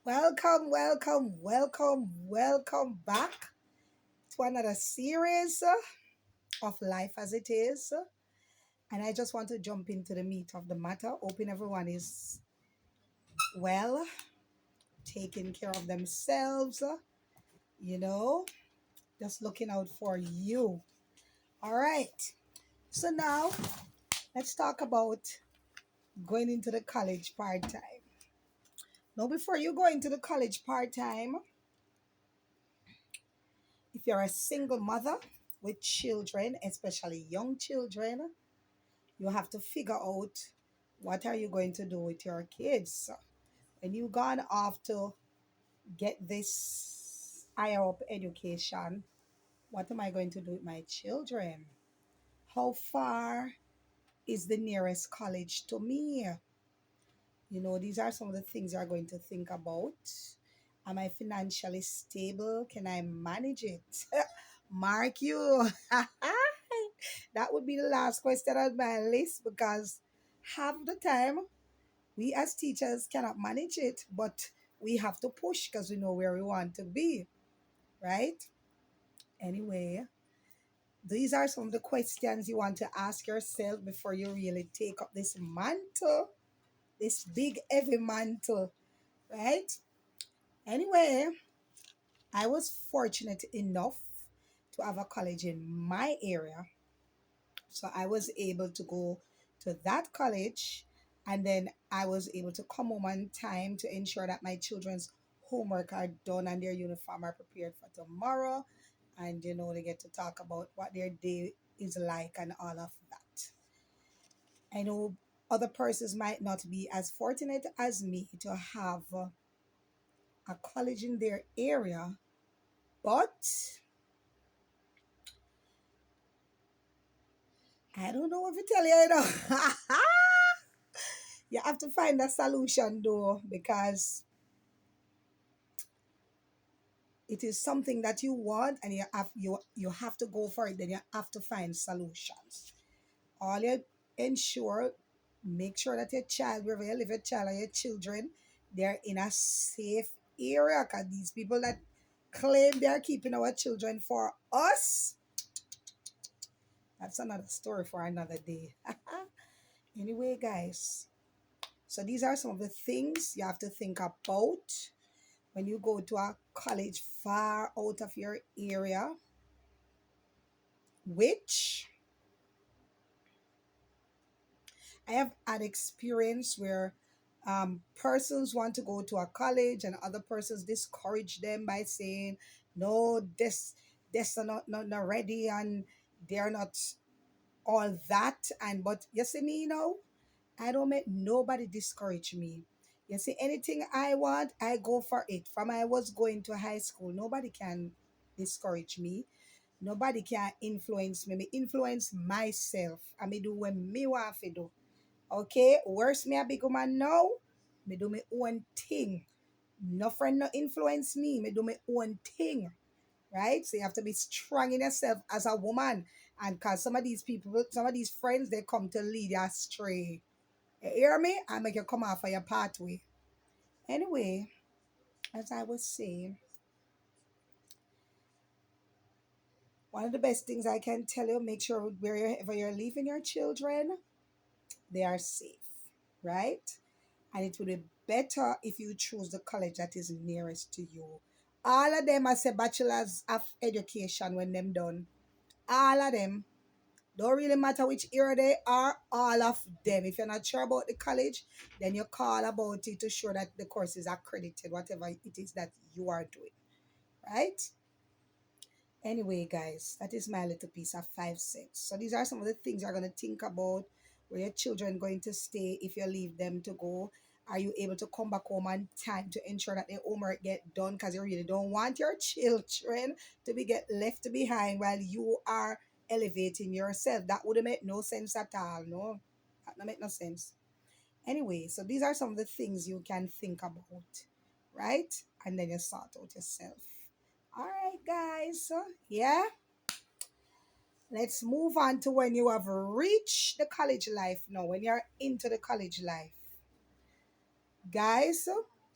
Welcome, welcome, welcome, welcome back to another series of Life as It Is. And I just want to jump into the meat of the matter, hoping everyone is well, taking care of themselves, you know, just looking out for you. All right. So now let's talk about going into the college part time. Now, before you go into the college part time, if you're a single mother with children, especially young children, you have to figure out what are you going to do with your kids. When you gone off to get this higher up education, what am I going to do with my children? How far is the nearest college to me? These are some of the things you're going to think about. Am I financially stable? Can I manage it? Mark you. That would be the last question on my list because half the time we as teachers cannot manage it, but we have to push because we know where we want to be, right? Anyway, these are some of the questions you want to ask yourself before you really take up this mantle, this big, heavy mantle, right? Anyway, I was fortunate enough to have a college in my area. So I was able to go to that college and then I was able to come home on time to ensure that my children's homework are done and their uniform are prepared for tomorrow. And they get to talk about what their day is like and all of that. I know other persons might not be as fortunate as me to have a college in their area, but I don't know what to tell you. You have to find a solution though, because it is something that you want and you have to go for it. Then you have to find solutions. All you ensure, make sure that your child, wherever you live, your child or your children, they're in a safe area. Because these people that claim they're keeping our children for us, that's another story for another day. Anyway, guys, so these are some of the things you have to think about when you go to a college far out of your area, which I have had experience where persons want to go to a college and other persons discourage them by saying, no, this are not ready and they're not all that. And but you see me, I don't make nobody discourage me. You see, anything I want, I go for it. From I was going to high school, nobody can discourage me. Nobody can influence me. Me influence myself. I me do what me want to do. Okay? Worse me a big woman now. Me do my own thing. No friend no influence me. Me do my own thing. Right? So you have to be strong in yourself as a woman. And cause some of these people, some of these friends, they come to lead you astray. You hear me? I make you come off of your pathway. Anyway, as I was saying, one of the best things I can tell you, make sure wherever you're leaving your children, they are safe, right? And it would be better if you choose the college that is nearest to you. All of them, I say, bachelors of education when them done. All of them. Don't really matter which area they are, all of them. If you're not sure about the college, then you call about it to show that the course is accredited, whatever it is that you are doing, right? Anyway, guys, that is my little piece of 5 cents. So these are some of the things you're going to think about. Where your children going to stay if you leave them to go? Are you able to come back home on time to ensure that their homework get done? Because you really don't want your children to be get left behind while you are elevating yourself. That would make no sense at all. No, that don't make no sense. Anyway, so these are some of the things you can think about, right? And then you sort out yourself. All right, guys. So, yeah, let's move on to when you have reached the college life now, when you're into the college life. Guys,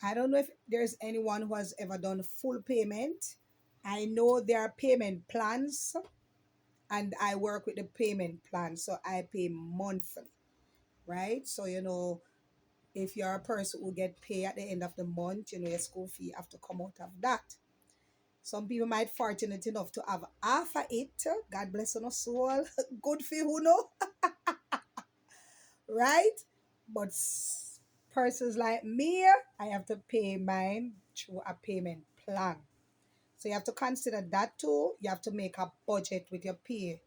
I don't know if there's anyone who has ever done full payment. I know there are payment plans, and I work with the payment plan, so I pay monthly, right? So if you're a person who get paid at the end of the month, your school fee have to come out of that. Some people might fortunate enough to have half of it. God bless on us soul. Good for who know, right? But persons like me, I have to pay mine through a payment plan. So you have to consider that too. You have to make a budget with your pay.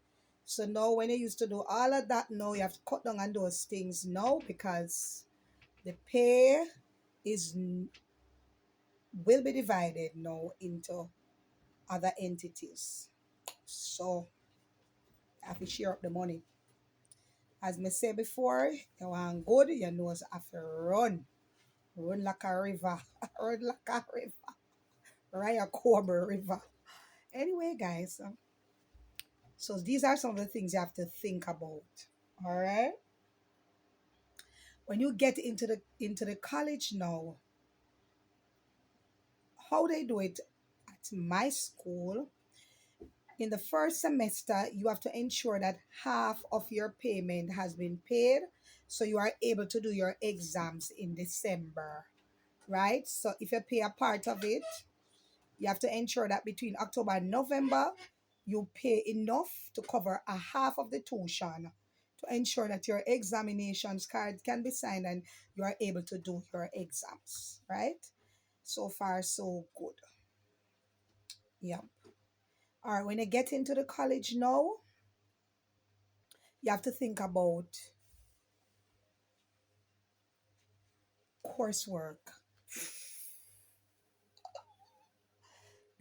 So now when you used to do all of that, now you have to cut down on those things now, because the pay is will be divided now into other entities. So I have to share up the money. As me said before, you want good, you know have to run. Run like a river. Run like a river. Raya Cobra River. Anyway, guys, so these are some of the things you have to think about. All right. When you get into the college now, how they do it at my school, in the first semester, you have to ensure that half of your payment has been paid, so you are able to do your exams in December, right? So if you pay a part of it, you have to ensure that between October and November, you pay enough to cover a half of the tuition, to ensure that your examinations card can be signed and you are able to do your exams, right? So far, so good. Yeah. All right, when you get into the college now, you have to think about coursework.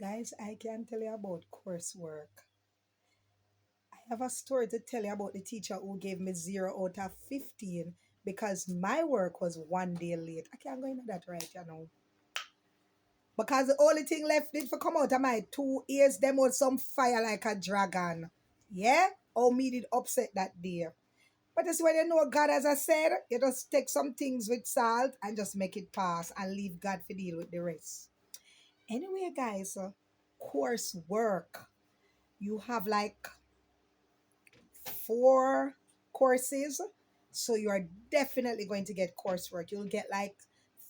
Guys, I can tell you about coursework. I have a story to tell you about the teacher who gave me 0 out of 15 because my work was 1 day late. I can't go into that right. Because the only thing left did for come out of my 2 ears, them was some fire like a dragon. Yeah? Oh, me did upset that day. But that's when you know God, as I said, you just take some things with salt and just make it pass and leave God to deal with the rest. Anyway, guys, coursework. You have like 4 courses, so you are definitely going to get coursework. You'll get like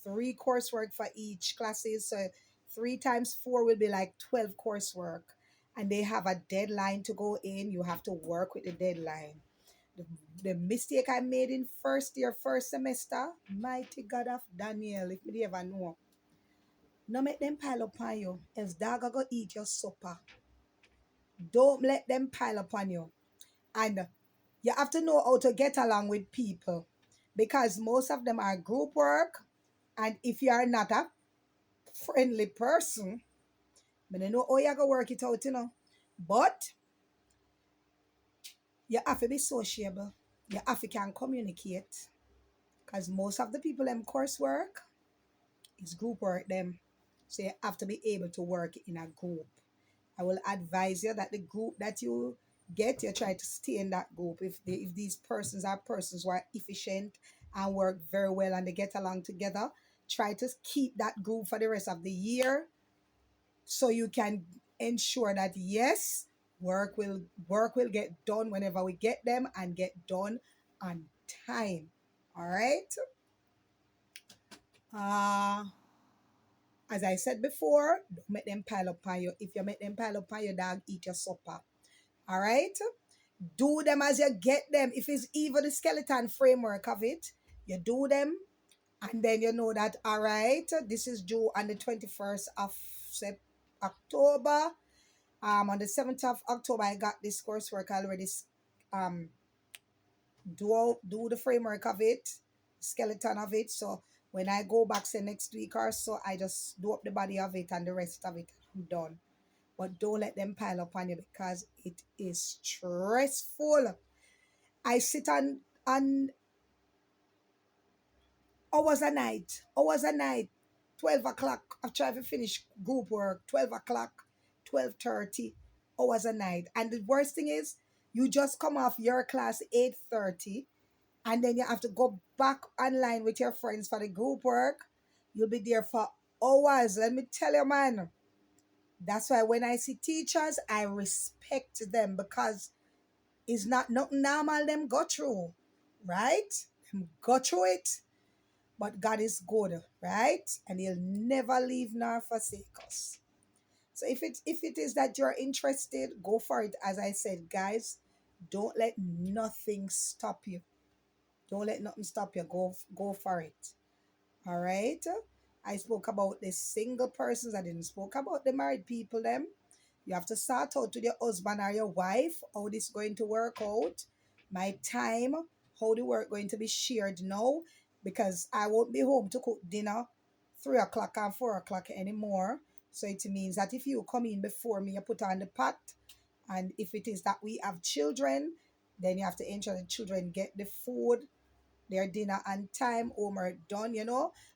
3 coursework for each classes. So 3 times 4 will be like 12 coursework. And they have a deadline to go in. You have to work with the deadline. The, the mistake I made in first year, first semester, mighty God of Daniel, if you ever know. No make them pile up on you, else dog go eat your supper. Don't let them pile up on you. And you have to know how to get along with people, because most of them are group work. And if you are not a friendly person, I don't know how you going to work it out. But you have to be sociable. You have to can communicate. Because most of the people in coursework is group work them. So you have to be able to work in a group. I will advise you that the group that you get, you try to stay in that group. If these persons are persons who are efficient and work very well and they get along together, try to keep that group for the rest of the year, so you can ensure that yes, work will get done whenever we get them and get done on time. All right. Uh as I said before, don't make them pile up on you. If you make them pile up on your dog, eat your supper. All right. Do them as you get them. If it's even the skeleton framework of it, you do them, and then you know that, all right, this is due on the 21st of October. On the 7th of October, I got this coursework already. Um, do the framework of it, skeleton of it. So when I go back say next week or so, I just do up the body of it and the rest of it. I'm done. But don't let them pile up on you, because it is stressful. I sit on hours a night, 12 o'clock. I've tried to finish group work, 12 o'clock, 12:30, hours a night. And the worst thing is, you just come off your class 8:30, and then you have to go back online with your friends for the group work. You'll be there for hours. Let me tell you, man. That's why when I see teachers, I respect them because it's not nothing normal them go through, right? Them go through it, but God is good, right? And He'll never leave nor forsake us. So if it is that you're interested, go for it. As I said, guys, don't let nothing stop you. Don't let nothing stop you. Go for it. All right. I spoke about the single persons. I didn't spoke about the married people. Them. You have to sort out with your husband or your wife how this going to work out. My time, how the work going to be shared now, because I won't be home to cook dinner 3 o'clock and 4 o'clock anymore. So it means that if you come in before me, you put on the pot. And if it is that we have children, then you have to ensure the children get the food, their dinner on time, homework done,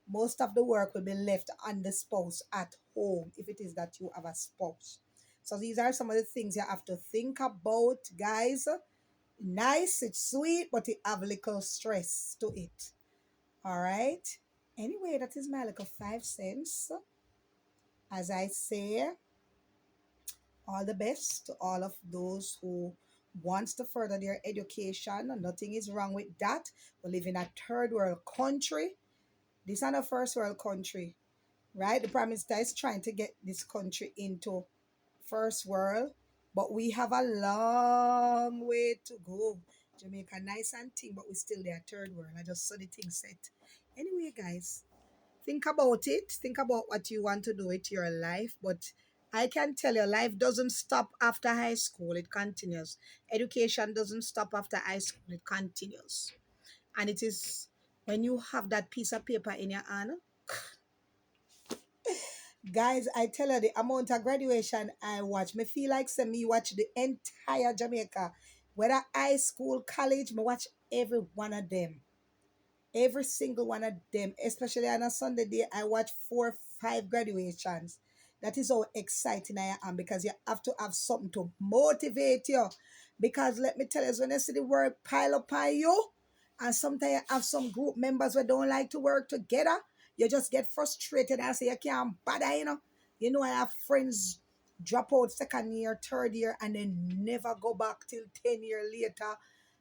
most of the work will be left on the spouse at home if it is that you have a spouse. So these are some of the things you have to think about, guys. Nice, it's sweet, but it have a little stress to it. All right. Anyway, that is my little 5 cents. As I say, all the best to all of those who wants to further their education. Nothing is wrong with that. We live in a third world country. This is not a first world country, right? The Prime Minister is trying to get this country into first world, but we have a long way to go. Jamaica nice and thing, but we still there third world. I just saw the thing set. Anyway, guys, think about it. Think about what you want to do with your life. But I can tell you, life doesn't stop after high school, it continues. Education doesn't stop after high school, it continues. And it is when you have that piece of paper in your hand, guys, I tell you the amount of graduation I watch, me feel like say me watch the entire Jamaica, whether high school, college, me watch every one of them. Every single one of them, especially on a Sunday day, I watch 4, 5 graduations. That is how exciting I am because you have to have something to motivate you. Because let me tell you, when you see the work pile up on you, and sometimes you have some group members who don't like to work together, you just get frustrated and say you can't bother. I have friends drop out second year, third year, and then never go back till 10 years later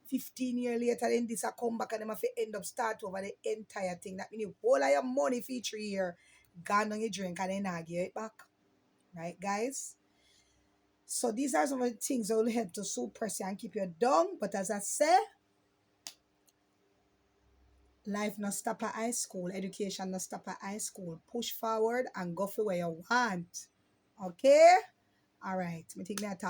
15 years later, then this a come back and them have to end up start over the entire thing. That means you whole of your money for 3 year gone on your drink and then not give it back. Right, guys? So these are some of the things that will help to suppress you and keep you down. But as I say, life not stop at high school, education not stop at high school. Push forward and go for where you want. Okay? All right. Me think that talk